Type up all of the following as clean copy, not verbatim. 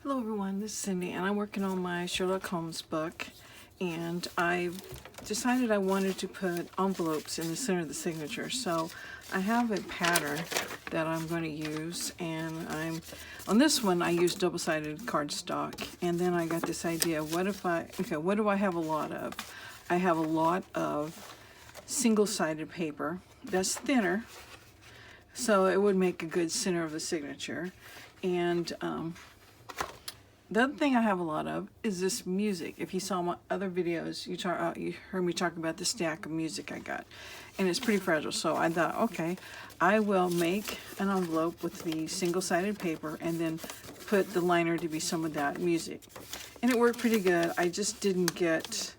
Hello everyone, this is Cindy and I'm working on my Sherlock Holmes book, and I decided I wanted to put envelopes in the center of the signature. So I have a pattern that I'm going to use, and on this one I used double-sided cardstock, and then I got this idea, what do I have a lot of? I have a lot of single-sided paper that's thinner, so it would make a good center of the signature. And the other thing I have a lot of is this music. If you saw my other videos, you heard me talk about the stack of music I got. And it's pretty fragile, so I thought, okay, I will make an envelope with the single-sided paper and then put the liner to be some of that music. And it worked pretty good. I just didn't get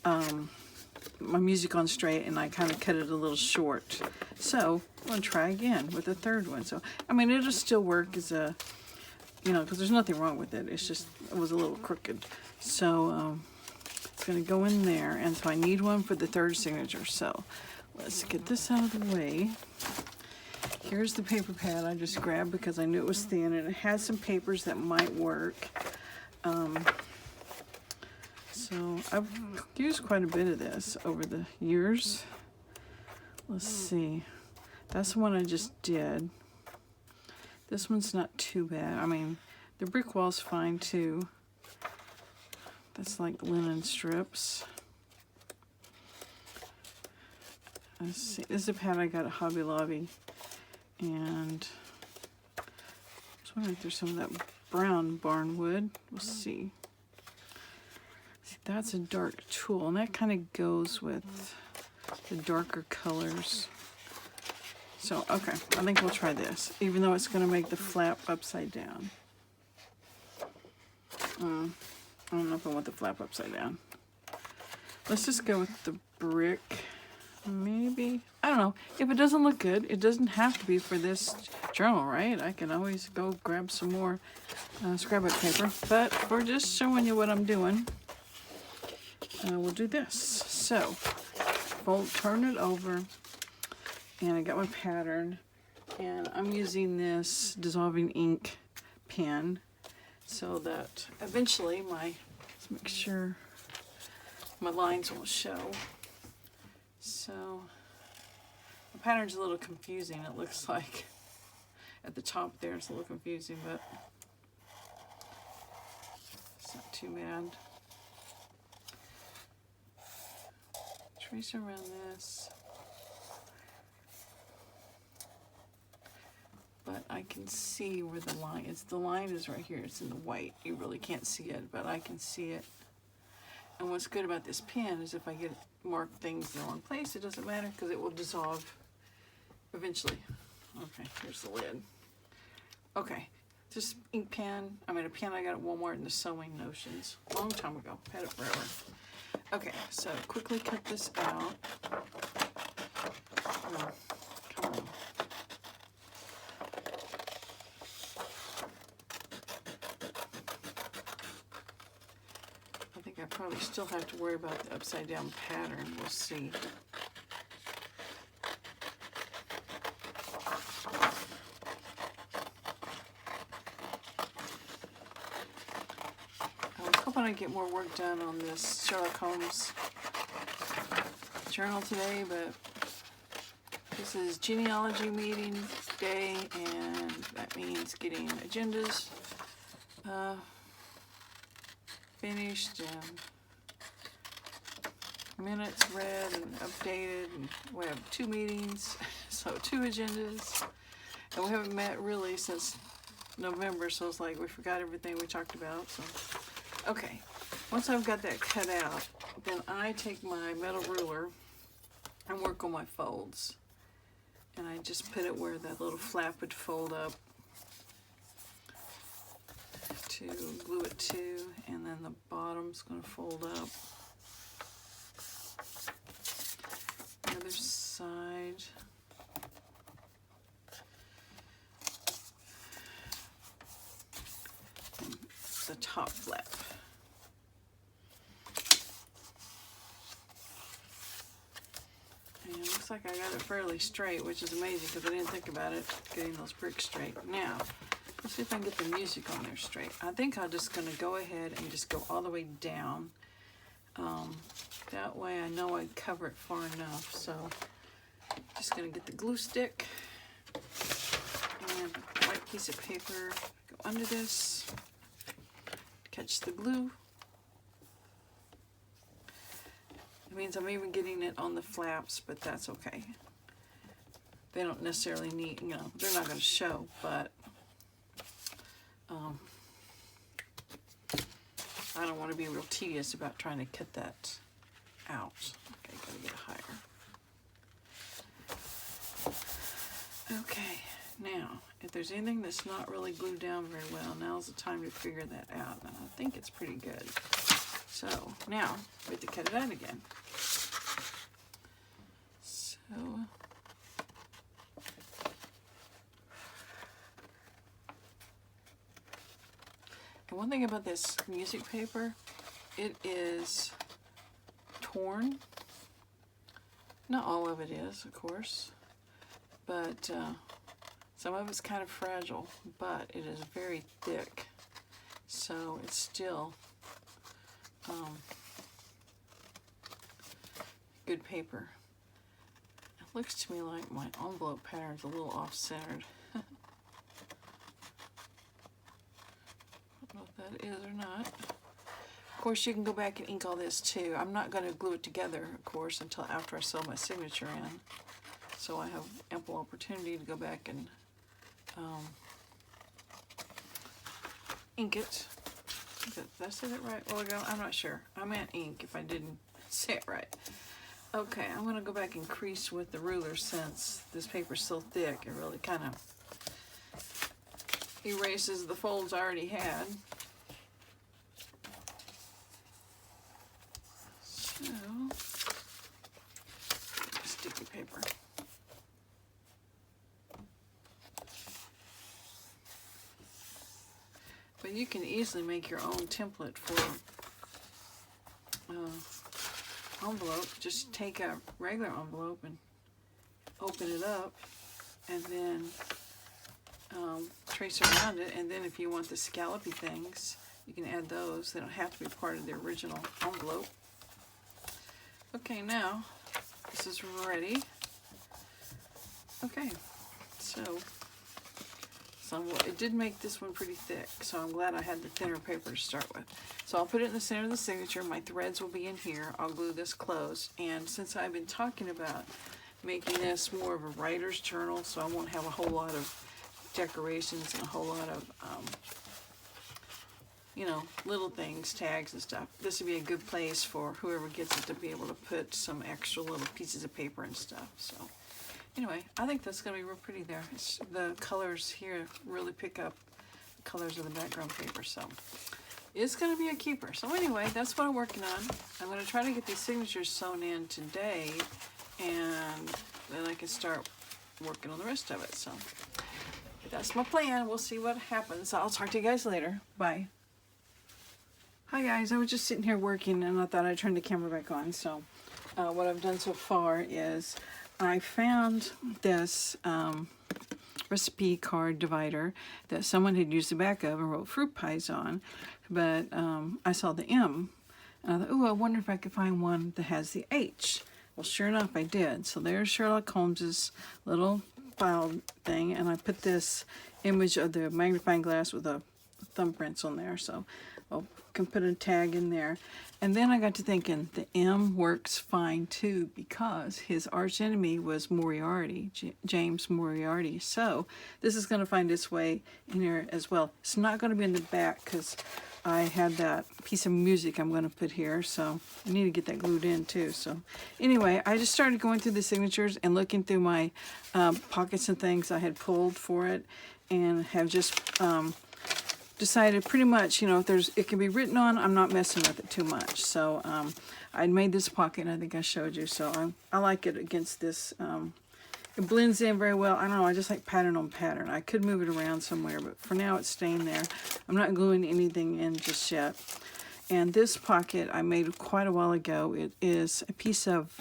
my music on straight, and I kind of cut it a little short. So I'm going to try again with the third one. So, I mean, it'll still work as a, because there's nothing wrong with it. It's just, it was a little crooked. So it's going to go in there, and so I need one for the third signature. So let's get this out of the way. Here's the paper pad I just grabbed because I knew it was thin, and it has some papers that might work. So I've used quite a bit of this over the years. Let's see. That's the one I just did. This one's not too bad. I mean, the brick wall's fine too. That's like linen strips. Let's see. This is a pad I got at Hobby Lobby. And I was wondering if there's some of that brown barnwood. We'll see. See, that's a dark tulle, and that kind of goes with the darker colors. So, okay, I think we'll try this, even though it's going to make the flap upside down. I don't know if I want the flap upside down. Let's just go with the brick, maybe. I don't know. If it doesn't look good, it doesn't have to be for this journal, right? I can always go grab some more scrapbook paper. But for just showing you what I'm doing, we'll do this. So, turn it over. And I got my pattern, and I'm using this dissolving ink pen so that eventually let's make sure my lines won't show. So the pattern's a little confusing. It looks like at the top there it's a little confusing, but it's not too bad. Trace around this. But I can see where the line is. The line is right here. It's in the white. You really can't see it, but I can see it. And what's good about this pen is if I get marked things in the wrong place, it doesn't matter because it will dissolve eventually. Okay, here's the lid. Okay, this ink pen, a pen I got at Walmart in the Sewing Notions. Long time ago. Had it forever. Okay, so quickly cut this out. Come on. I probably still have to worry about the upside down pattern. We'll see. I was hoping I'd get more work done on this Sherlock Holmes journal today, but this is genealogy meeting day, and that means getting agendas finished and minutes read and updated, and we have 2 meetings, so 2 agendas, and we haven't met really since November, so it's like we forgot everything we talked about. So okay, once I've got that cut out, then I take my metal ruler and work on my folds, and I just put it where that little flap would fold up to glue it to, and then the bottom's going to fold up. The other side. And the top flap. And it looks like I got it fairly straight, which is amazing because I didn't think about it getting those bricks straight. Now, Let's see if I can get the music on there straight. I think I'm just going to go ahead and just go all the way down. That way I know I cover it far enough. So just going to get the glue stick and a white piece of paper, go under this, catch the glue. It means I'm even getting it on the flaps, but that's okay. They don't necessarily need, you know, they're not going to show, but I don't want to be real tedious about trying to cut that out. Okay, gotta get it higher. Okay, now, if there's anything that's not really glued down very well, now's the time to figure that out. And I think it's pretty good. So, now, we have to cut it out again. So, and one thing about this music paper, it is torn. Not all of it is, of course, but some of it's kind of fragile, but it is very thick, so it's still good paper. It looks to me like my envelope pattern's a little off-centered. I don't know if that is or not. Of course, you can go back and ink all this too. I'm not going to glue it together, of course, until after I sew my signature in. So I have ample opportunity to go back and ink it. Did I say that right? Well, I'm not sure. I meant ink if I didn't say it right. Okay, I'm going to go back and crease with the ruler since this paper's so thick. It really kind of erases the folds I already had. So, sticky paper. But you can easily make your own template for envelope. Just take a regular envelope and open it up and then trace around it, and then if you want the scallopy things, you can add those. They don't have to be part of the original envelope. Okay, now this is ready. Okay, so it did make this one pretty thick, so I'm glad I had the thinner paper to start with. So I'll put it in the center of the signature. My threads will be in here. I'll glue this closed, and since I've been talking about making this more of a writer's journal, so I won't have a whole lot of decorations and a whole lot of you know, little things, tags and stuff. This would be a good place for whoever gets it to be able to put some extra little pieces of paper and stuff. So anyway, I think that's going to be real pretty there. The colors here really pick up the colors of the background paper, so it's going to be a keeper. So anyway, that's what I'm working on. I'm going to try to get these signatures sewn in today, and then I can start working on the rest of it. So that's my plan. We'll see what happens. I'll talk to you guys later. Bye. Hi guys, I was just sitting here working and I thought I'd turn the camera back on. So what I've done so far is I found this recipe card divider that someone had used the back of and wrote fruit pies on, but I saw the M and I thought, oh, I wonder if I could find one that has the H. Well, sure enough, I did. So there's Sherlock Holmes's little file thing, and I put this image of the magnifying glass with the thumbprints on there, so I can put a tag in there. And then I got to thinking the M works fine too, because his arch enemy was Moriarty, James Moriarty. So this is going to find its way in here as well. It's not going to be in the back because I had that piece of music I'm going to put here, so I need to get that glued in too. So anyway, I just started going through the signatures and looking through my pockets and things I had pulled for it, and have just decided pretty much, you know, if it can be written on, I'm not messing with it too much. So I made this pocket, and I think I showed you, so I like it against this. It blends in very well. I don't know, I just like pattern on pattern. I could move it around somewhere, but for now it's staying there. I'm not gluing anything in just yet. And this pocket I made quite a while ago. It is a piece of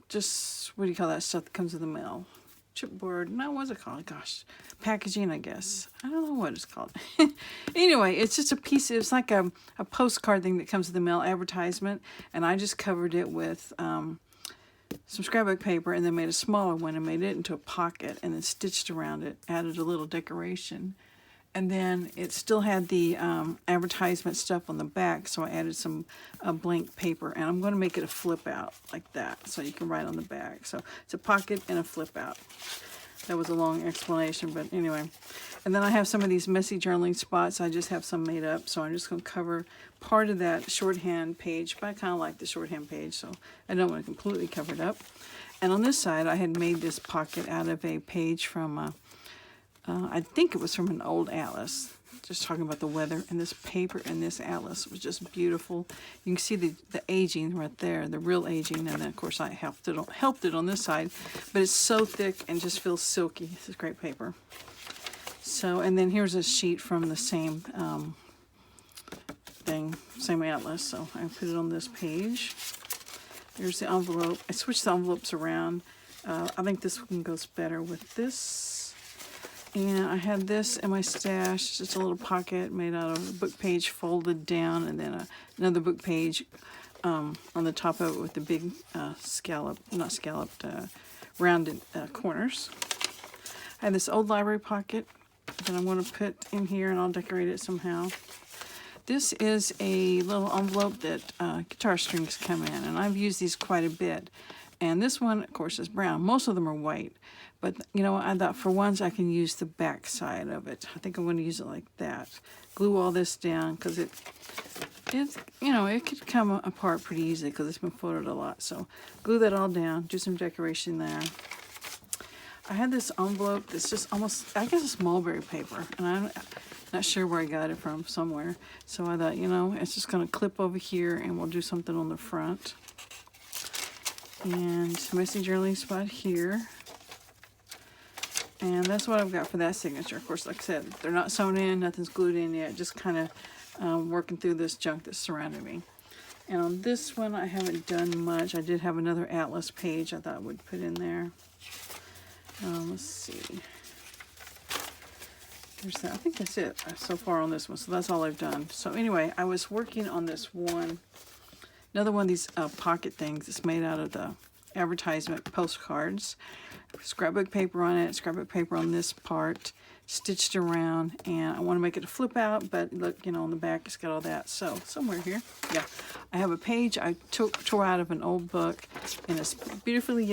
just, what do you call that stuff that comes in the mail? chipboard. No, what's it called? Gosh, packaging, I guess. I don't know what it's called. Anyway, it's just a piece. It's like a postcard thing that comes with the mail advertisement, and I just covered it with some scrapbook paper, and then made a smaller one and made it into a pocket, and then stitched around it, added a little decoration. And then it still had the advertisement stuff on the back, so I added some blank paper, and I'm going to make it a flip out like that, so you can write on the back. So it's a pocket and a flip out. That was a long explanation, but anyway. And then I have some of these messy journaling spots. I just have some made up, so I'm just going to cover part of that shorthand page, but I kind of like the shorthand page, so I don't want to completely cover it up. And on this side, I had made this pocket out of a page from I think it was from an old atlas, just talking about the weather, and this paper in this atlas was just beautiful. You can see the aging right there, the real aging, and then of course I helped it on this side, but it's so thick and just feels silky. This is great paper. So, and then here's a sheet from the same thing, same atlas, so I put it on this page. There's the envelope. I switched the envelopes around. I think this one goes better with this. And I had this in my stash, just a little pocket made out of a book page folded down, and then another book page on the top of it with the big rounded corners. I have this old library pocket that I'm going to put in here, and I'll decorate it somehow. This is a little envelope that guitar strings come in, and I've used these quite a bit. And this one, of course, is brown. Most of them are white. But, you know, I thought for once I can use the back side of it. I think I'm going to use it like that. Glue all this down because it's, you know, it could come apart pretty easily because it's been folded a lot. So glue that all down, do some decoration there. I had this envelope that's just almost, I guess it's mulberry paper. And I'm not sure where I got it from, somewhere. So I thought, you know, it's just going to clip over here and we'll do something on the front. And messy journaling spot here. And that's what I've got for that signature. Of course, like I said, they're not sewn in, nothing's glued in yet, just kind of working through this junk that's surrounding me. And on this one, I haven't done much. I did have another atlas page I thought I would put in there. Let's see. There's that. I think that's it so far on this one, so that's all I've done. So anyway, I was working on this one, another one of these pocket things that's made out of the advertisement postcards. Scrapbook paper on it, scrapbook paper on this part, stitched around, and I want to make it a flip out, but look, you know, on the back it's got all that. So somewhere here, yeah, I have a page I tore out of an old book, and it's beautifully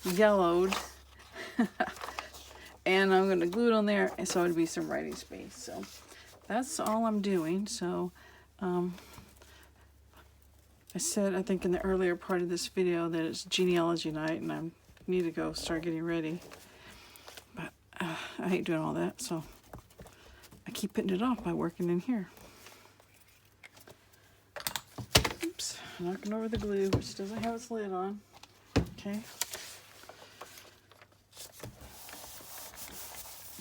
yellowed, and I'm going to glue it on there, and so it'd be some writing space. So that's all I'm doing. So I said, I think in the earlier part of this video, that it's genealogy night and I need to go start getting ready. But I hate doing all that, so I keep putting it off by working in here. Oops, knocking over the glue, which doesn't have its lid on. Okay.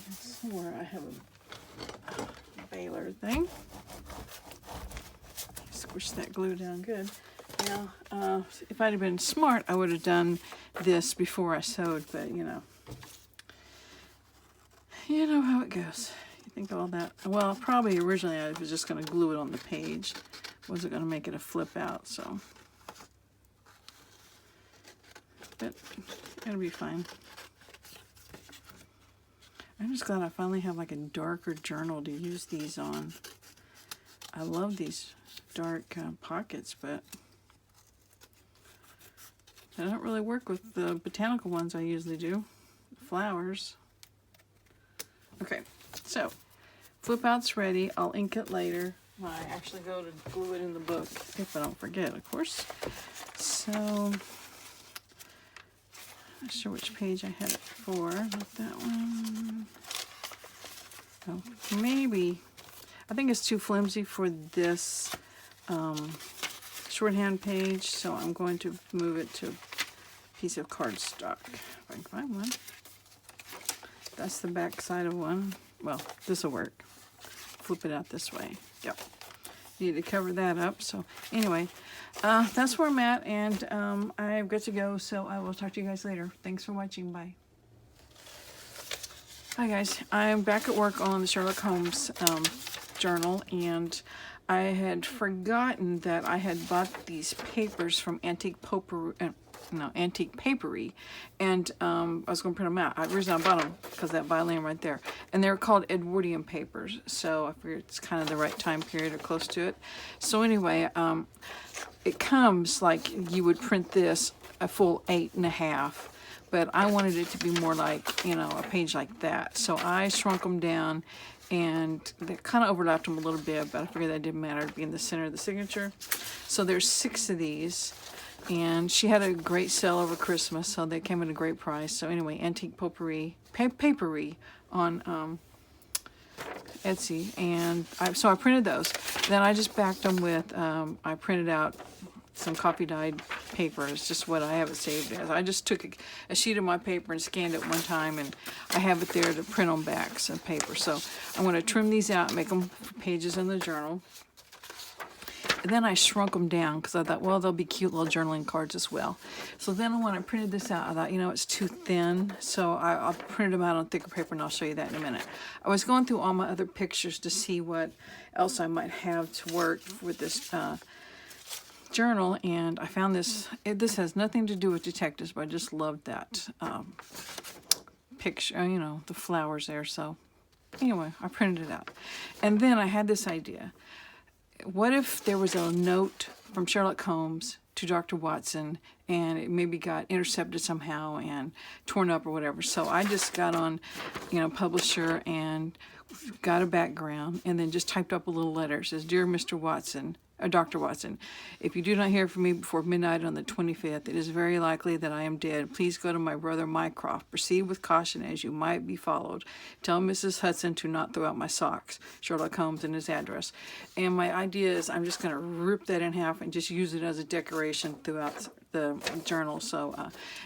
And somewhere I have a baler thing. Squish that glue down good. Now, if I'd have been smart, I would have done this before I sewed, but you know how it goes. You think all that, well, probably originally I was just going to glue it on the page. Wasn't going to make it a flip out, so. But it'll be fine. I'm just glad I finally have like a darker journal to use these on. I love these dark pockets, but they don't really work with the botanical ones I usually do. Flowers. Okay, so flip out's ready. I'll ink it later when I actually go to glue it in the book, if I don't forget, of course. So, not sure which page I had it for. Not that one. Oh, maybe. I think it's too flimsy for this shorthand page, so I'm going to move it to a piece of cardstock, if I can find one. That's the back side of one. Well, this will work. Flip it out this way. Yep. Need to cover that up. So anyway, that's where I'm at, and I've got to go, so I will talk to you guys later. Thanks for watching. Bye. Hi guys, I'm back at work on the Sherlock Holmes journal, and I had forgotten that I had bought these papers from Antique Papery, and I was going to print them out. The reason I bought them because that violin right there, and they're called Edwardian papers, so I figured it's kind of the right time period or close to it. So anyway, it comes like you would print this a full 8.5, but I wanted it to be more like, you know, a page like that. So I shrunk them down, and they kind of overlapped them a little bit, but I figured that didn't matter to be in the center of the signature. So there's 6 of these, and she had a great sale over Christmas, so they came at a great price. So anyway, Antique Papery on Etsy, and so I printed those. Then I just backed them with, I printed out some coffee dyed paper. It's just what I have it saved as. I just took a sheet of my paper and scanned it one time, and I have it there to print on backs of paper. So I'm going to trim these out and make them pages in the journal. And then I shrunk them down because I thought, well, they'll be cute little journaling cards as well. So then when I printed this out, I thought, you know, it's too thin. So I'll print them out on thicker paper, and I'll show you that in a minute. I was going through all my other pictures to see what else I might have to work with this journal, and I found this. This has nothing to do with detectives, but I just loved that picture, you know, the flowers there. So anyway, I printed it out, and then I had this idea. What if there was a note from Sherlock Holmes to Dr. Watson, and it maybe got intercepted somehow and torn up or whatever? So I just got on, you know, Publisher and got a background, and then just typed up a little letter. It says, "Dear Mr. Watson, Dr. Watson, if you do not hear from me before midnight on the 25th, it is very likely that I am dead. Please go to my brother Mycroft. Proceed with caution, as you might be followed. Tell Mrs. Hudson to not throw out my socks. Sherlock Holmes," and his address. And my idea is I'm just going to rip that in half and just use it as a decoration throughout the journal. So,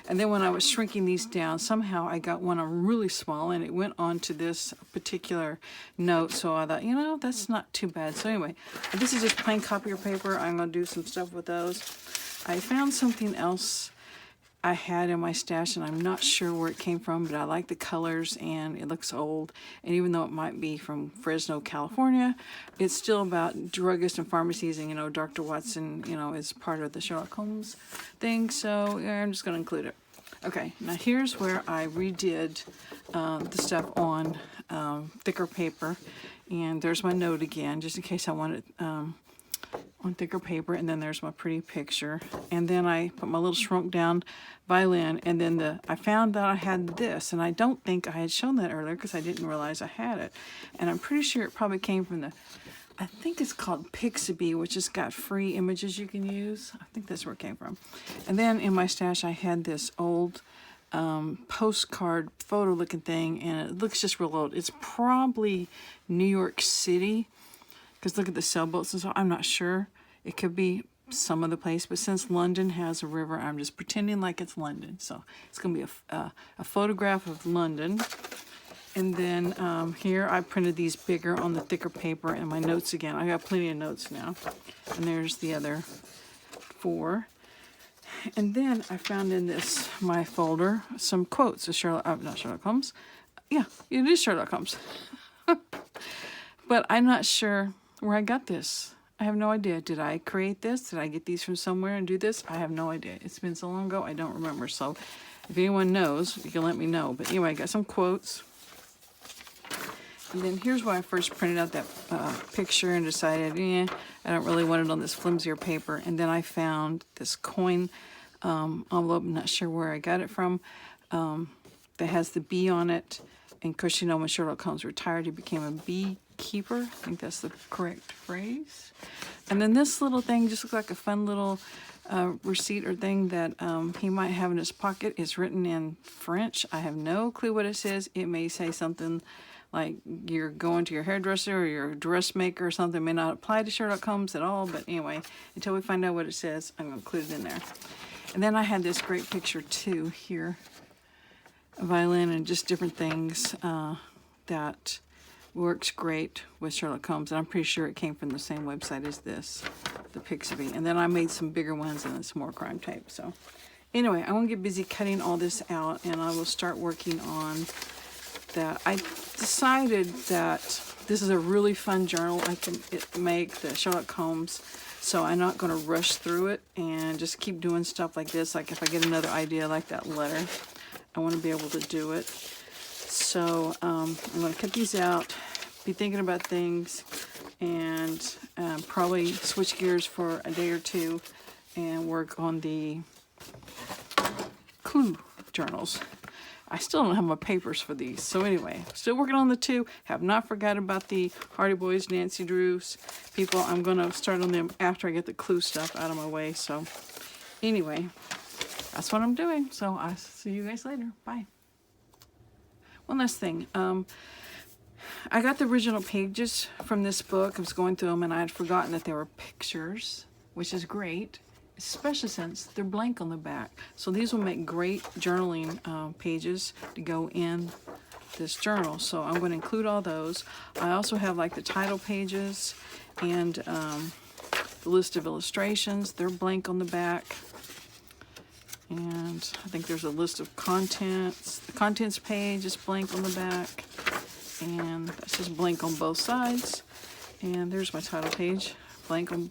and then when I was shrinking these down, somehow I got one on really small, and it went on to this particular note. So I thought, you know, that's not too bad. So anyway, this is just plain copier paper. I'm going to do some stuff with those. I found something else I had in my stash, and I'm not sure where it came from, but I like the colors, and it looks old. And even though it might be from Fresno, California, it's still about druggists and pharmacies, and, you know, Dr. Watson, you know, is part of the Sherlock Holmes thing, so yeah, I'm just going to include it. Okay, now here's where I redid the stuff on thicker paper, and there's my note again, just in case I want it on thicker paper, and then there's my pretty picture, and then I put my little shrunk down violin, and then I found that I had this, and I don't think I had shown that earlier because I didn't realize I had it, and I'm pretty sure it probably came from I think it's called Pixabay, which has got free images you can use. I think that's where it came from. And then in my stash I had this old postcard photo looking thing, and it looks just real old. It's probably New York City, because look at the sailboats and so. I'm not sure. It could be some other place, but since London has a river, I'm just pretending like it's London. So it's going to be a photograph of London. And then here I printed these bigger on the thicker paper, and my notes again. I got plenty of notes now. And there's the other 4. And then I found in my folder some quotes of not Sherlock Holmes. Yeah, it is Sherlock Holmes. But I'm not sure where I got this. I have no idea. Did I create this? Did I get these from somewhere and do this? I have no idea. It's been so long ago, I don't remember. So if anyone knows, you can let me know. But anyway, I got some quotes. And then here's where I first printed out that picture and decided, I don't really want it on this flimsier paper. And then I found this coin envelope. I'm not sure where I got it from. That has the bee on it. And of course, you know, when Sherlock Holmes retired, he became a beekeeper. I think that's the correct phrase. And then this little thing just looks like a fun little receipt or thing that he might have in his pocket. It's written in French. I have no clue what it says. It may say something like you're going to your hairdresser or your dressmaker or something. It may not apply to Sherlock Holmes at all, but anyway, until we find out what it says, I'm going to include it in there. And then I had this great picture too here, a violin and just different things that works great with Sherlock Holmes, and I'm pretty sure it came from the same website as this, the Pixabay. And then I made some bigger ones and some more crime tape. So anyway, I'm gonna get busy cutting all this out, and I will start working on that. I decided that this is a really fun journal I can make, the Sherlock Holmes, so I'm not going to rush through it and just keep doing stuff like this. Like if I get another idea like that letter, I want to be able to do it. So I'm going to cut these out, be thinking about things, and probably switch gears for a day or two and work on the clue journals. I still don't have my papers for these. So anyway, still working on the two. Have not forgot about the Hardy Boys, Nancy Drews people. I'm going to start on them after I get the clue stuff out of my way. So anyway, that's what I'm doing. So I'll see you guys later. Bye. One last thing. I got the original pages from this book. I was going through them and I had forgotten that there were pictures, which is great, especially since they're blank on the back. So these will make great journaling pages to go in this journal. So I'm going to include all those. I also have like the title pages and the list of illustrations. They're blank on the back. And I think there's a list of contents. The contents page is blank on the back. And that's just blank on both sides. And there's my title page, blank on,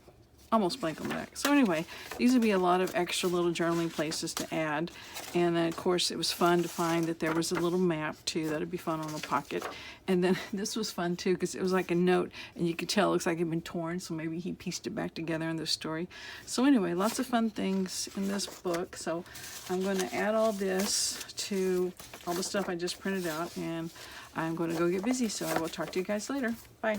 almost blank on the back. So anyway, these would be a lot of extra little journaling places to add. And then of course it was fun to find that there was a little map too. That'd be fun on a pocket. And then this was fun too because it was like a note and you could tell it looks like it had been torn, so maybe he pieced it back together in the story. So anyway, lots of fun things in this book. So I'm going to add all this to all the stuff I just printed out, and I'm going to go get busy. So I will talk to you guys later. Bye.